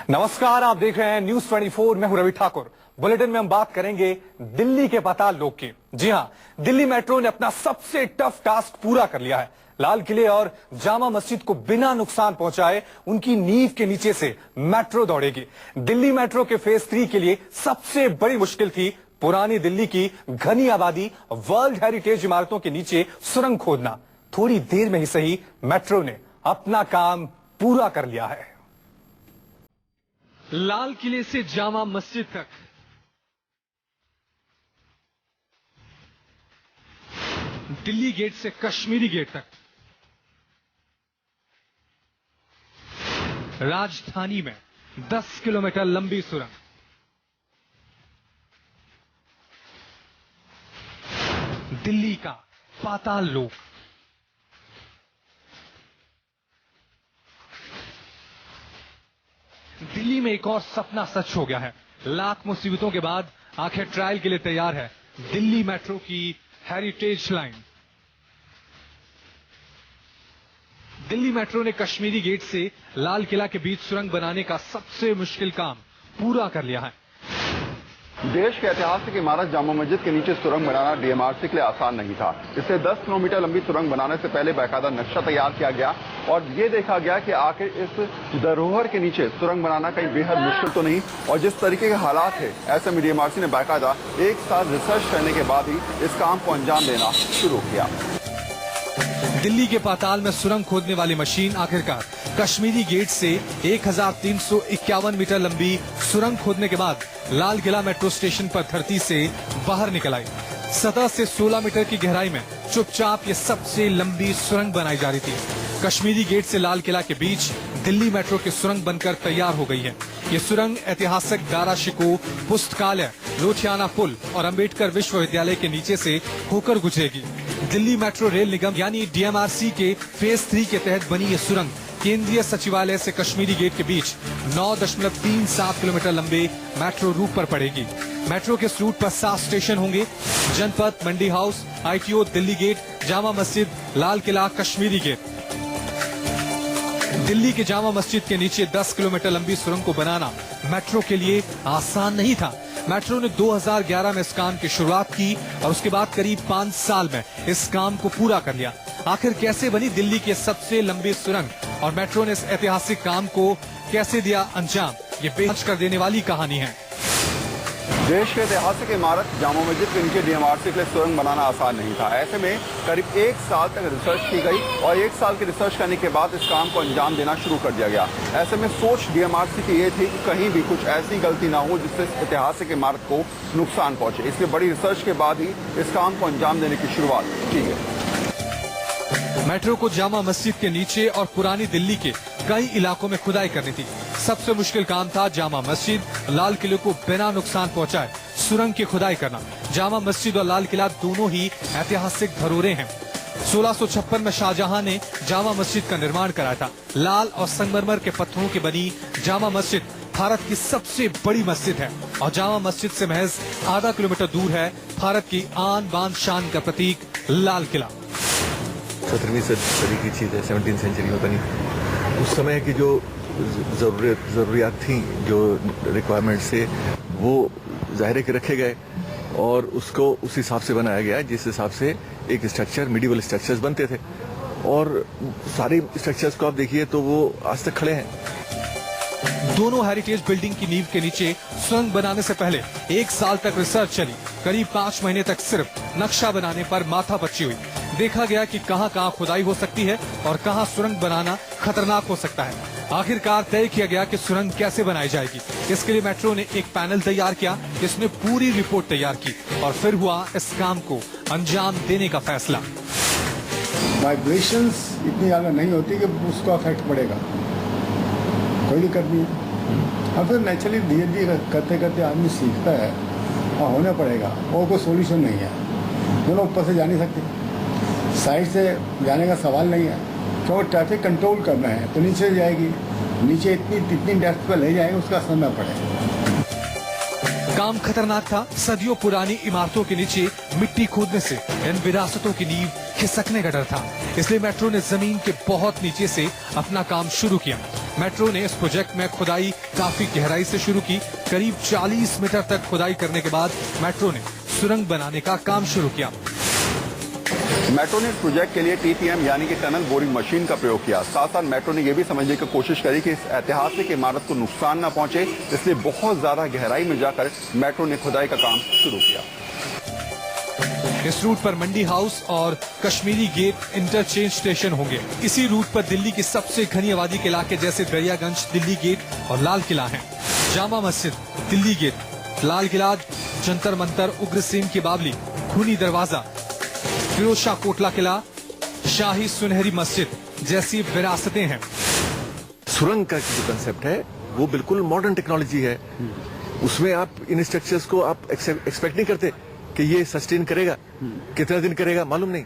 नमस्कार, आप देख रहे हैं न्यूज 24। मैं हूं रवि ठाकुर। बुलेटिन में हम बात करेंगे दिल्ली के पाताल लोक की। जी हां, दिल्ली मेट्रो ने अपना सबसे टफ टास्क पूरा कर लिया है। लाल किले और जामा मस्जिद को बिना नुकसान पहुंचाए उनकी नींव के नीचे से मेट्रो दौड़ेगी। दिल्ली मेट्रो के फेज 3 के लिए सबसे बड़ी मुश्किल थी पुरानी दिल्ली की घनी आबादी वर्ल्ड हेरिटेज इमारतों के नीचे सुरंग खोदना। थोड़ी देर में ही सही, मेट्रो ने अपना काम पूरा कर लिया है। लाल किले से जामा मस्जिद तक, दिल्ली गेट से कश्मीरी गेट तक, राजधानी में 10 किलोमीटर लंबी सुरंग। दिल्ली का पाताल लोक। दिल्ली में एक और सपना सच हो गया है। लाख मुसीबतों के बाद आखिर ट्रायल के लिए तैयार है दिल्ली मेट्रो की हेरिटेज लाइन। दिल्ली मेट्रो ने कश्मीरी गेट से लाल किला के बीच सुरंग बनाने का सबसे मुश्किल काम पूरा कर लिया है। देश के ऐतिहासिक इमारत जामा मस्जिद के नीचे सुरंग बनाना डीएमआरसी के लिए आसान नहीं था। इसे 10 किलोमीटर लंबी सुरंग बनाने से पहले बाकायदा नक्शा तैयार किया गया और ये देखा गया कि आखिर इस धरोहर के नीचे सुरंग बनाना कहीं बेहद मुश्किल तो नहीं। और जिस तरीके के हालात है, ऐसे में डीएमआरसी ने बाकायदा 1 साल रिसर्च करने के बाद ही इस काम को अंजाम देना शुरू किया। दिल्ली के पाताल में सुरंग खोदने वाली मशीन आखिरकार कश्मीरी गेट से 1351 मीटर लंबी सुरंग खोदने के बाद लाल किला मेट्रो स्टेशन पर धरती से बाहर निकल आई। सतह से 16 मीटर की गहराई में चुपचाप ये सबसे लंबी सुरंग बनाई जा रही थी। कश्मीरी गेट से लाल किला के बीच दिल्ली मेट्रो की सुरंग बनकर तैयार हो गई है। ये सुरंग ऐतिहासिक दारा शिकोह पुस्तकालय, लोथियाना पुल और अंबेडकर विश्वविद्यालय के नीचे से होकर गुजरेगी। दिल्ली मेट्रो रेल निगम यानी डीएमआरसी के फेज 3 के तहत बनी ये सुरंग केंद्रीय सचिवालय से कश्मीरी गेट के बीच 9.37 किलोमीटर लंबे मेट्रो रूट पर पड़ेगी। मेट्रो के इस रूट पर 7 स्टेशन होंगे: Janpath, Mandi house, ITO, Delhi gate, Jama Masjid, Lal Qila, Kashmiri gate. Delhi के जामा मस्जिद के नीचे 10 किलोमीटर लंबी सुरंग को बनाना मेट्रो के लिए आसान नहीं था। मेट्रो ने 2011 में इस काम की शुरुआत की और उसके बाद करीब 5 साल में इस काम को पूरा कर लिया। आखिर कैसे बनी दिल्ली की सबसे लंबी सुरंग और मेट्रो ने इस ऐतिहासिक काम को कैसे दिया अंजाम, ये बेहद कर देने वाली कहानी है। देश के ऐतिहासिक इमारत जामा मस्जिद के नीचे डीएमआरसी के लिए सुरंग बनाना आसान नहीं था। ऐसे में करीब 1 साल तक रिसर्च की गई और 1 साल की रिसर्च करने के बाद इस काम को अंजाम देना शुरू कर दिया गया। ऐसे में सोच डीएमआरसी की ये थी कि कहीं भी कुछ ऐसी गलती ना हो जिससे इस ऐतिहासिक इमारत को नुकसान पहुंचे। इसलिए बड़ी रिसर्च के बाद ही इस काम को अंजाम देने की शुरुआत की गई। मेट्रो को जामा मस्जिद के नीचे और पुरानी दिल्ली के कई इलाकों में खुदाई करनी थी। सबसे मुश्किल काम था जामा मस्जिद, लाल किले को बिना नुकसान पहुंचाए सुरंग की खुदाई करना। जामा मस्जिद और लाल किला दोनों ही ऐतिहासिक धरोहरें हैं। 1656 में शाहजहां ने जामा मस्जिद का निर्माण कराया था। लाल और संगमरमर के पत्थरों की बनी जामा मस्जिद भारत की सबसे बड़ी मस्जिद है और जामा मस्जिद से महज आधा किलोमीटर दूर है भारत की आन बान शान का प्रतीक लाल किला। 17वीं सदी की चीज़ है, 17वीं सेंचुरी में बनी। उस समय की जो ज़रूरियात थी, जो रिक्वायरमेंट से, वो ज़ाहिर के रखे गए और उसको उस हिसाब से बनाया गया जिस हिसाब से एक स्ट्रक्चर, मिडिवल स्ट्रक्चर्स बनते थे। और सारे स्ट्रक्चर्स को आप देखिए तो वो आज तक खड़े हैं। दोनों हेरिटेज बिल्डिंग की नींव के नीचे सुरंग बनाने से पहले 1 साल तक रिसर्च चली। करीब 5 महीने तक सिर्फ नक्शा बनाने पर माथापच्ची हुई। देखा गया कि कहां खुदाई हो सकती है और कहां सुरंग बनाना खतरनाक हो सकता है। आखिरकार तय किया गया कि सुरंग कैसे बनाई जाएगी। इसके लिए मेट्रो ने एक पैनल तैयार किया, जिसने पूरी रिपोर्ट तैयार की और फिर हुआ इस काम को अंजाम देने का फैसला। वाइब्रेशंस इतनी ज्यादा नहीं होती कि उसको अफेक्ट पड़ेगा, कोई दिक्कत नहीं है। और फिर नेचुरली धीरे धीरे करते करते आदमी सीखता है और होना पड़ेगा। और कोई सोल्यूशन नहीं है। दोनों ऊपर से जा नहीं सकते, साइड से जाने का सवाल नहीं है। क्योंकि ट्रैफिक कंट्रोल करना है तो नीचे जाएगी, नीचे इतनी डेप्थ पर ले जाएगी, उसका असर न पड़े। काम खतरनाक था। सदियों पुरानी इमारतों के नीचे मिट्टी खोदने से इन विरासतों की नींव खिसकने का डर था। इसलिए मेट्रो ने जमीन के बहुत नीचे से अपना काम शुरू किया। मेट्रो ने इस प्रोजेक्ट में खुदाई काफी गहराई से शुरू की। करीब 40 मीटर तक खुदाई करने के बाद मेट्रो ने सुरंग बनाने का काम शुरू किया। मेट्रो ने इस प्रोजेक्ट के लिए TTM यानी कि टनल बोरिंग मशीन का प्रयोग किया। साथ साथ मेट्रो ने यह भी समझने की कोशिश करी कि इस ऐतिहासिक इमारत को नुकसान न पहुंचे, इसलिए बहुत ज्यादा गहराई में जाकर मेट्रो ने खुदाई का काम शुरू किया। इस रूट पर मंडी हाउस और कश्मीरी गेट इंटरचेंज स्टेशन होंगे। इसी रूट पर दिल्ली की सबसे घनी आबादी के इलाके जैसे दरियागंज, दिल्ली गेट और लाल किला हैं। जामा मस्जिद, दिल्ली गेट, लाल किला, जंतर मंतर, उग्रसेन की बावली, खूनी दरवाजा, फिरोज शाह कोटला किला, शाही सुनहरी मस्जिद जैसी विरासतें हैं। सुरंग का जो कंसेप्ट है वो बिल्कुल मॉडर्न टेक्नोलॉजी है। उसमें आप इन स्ट्रक्चर्स को आप एक्सपेक्ट नहीं करते कि ये सस्टेन करेगा। कितना दिन करेगा मालूम नहीं,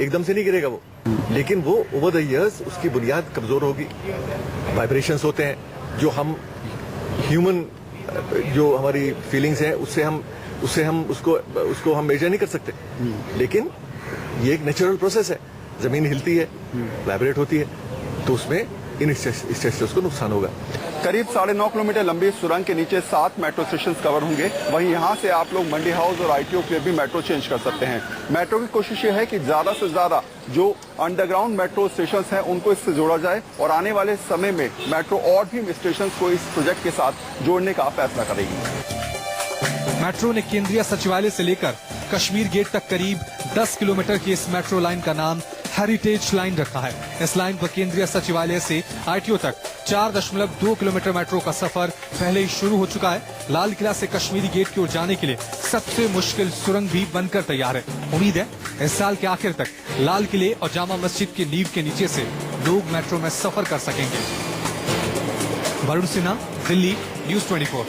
एकदम से नहीं करेगा वो, लेकिन वो ओवर द इयर्स उसकी बुनियाद कमजोर होगी। वाइब्रेशंस होते हैं जो हम ह्यूमन जो हमारी फीलिंग्स हैं उससे हम उसको हम मेजर नहीं कर सकते, लेकिन ये एक नेचुरल प्रोसेस है। जमीन हिलती है, वाइब्रेट होती है, तो उसमें इन स्ट्रक्चर्स को नुकसान होगा। करीब 9.5 किलोमीटर लंबी सुरंग के नीचे 7 मेट्रो स्टेशन कवर होंगे। वहीं यहाँ से आप लोग मंडी हाउस और ITO के लिए भी मेट्रो चेंज कर सकते हैं। मेट्रो की कोशिश ये है कि ज्यादा से ज्यादा जो अंडरग्राउंड मेट्रो स्टेशन हैं उनको इससे जोड़ा जाए और आने वाले समय में मेट्रो और भी स्टेशन को इस प्रोजेक्ट के साथ जोड़ने का फैसला करेगी। मेट्रो ने केंद्रीय सचिवालय से लेकर कश्मीर गेट तक करीब 10 किलोमीटर की इस मेट्रो लाइन का नाम हेरिटेज लाइन रखा है। इस लाइन पर केंद्रीय सचिवालय से ITO तक 4.2 किलोमीटर मेट्रो का सफर पहले ही शुरू हो चुका है। लाल किला से कश्मीरी गेट की ओर जाने के लिए सबसे मुश्किल सुरंग भी बनकर तैयार है। उम्मीद है इस साल के आखिर तक लाल किले और जामा मस्जिद की नींव के नीचे से लोग मेट्रो में सफर कर सकेंगे। वरुण सिन्हा, दिल्ली, News 24।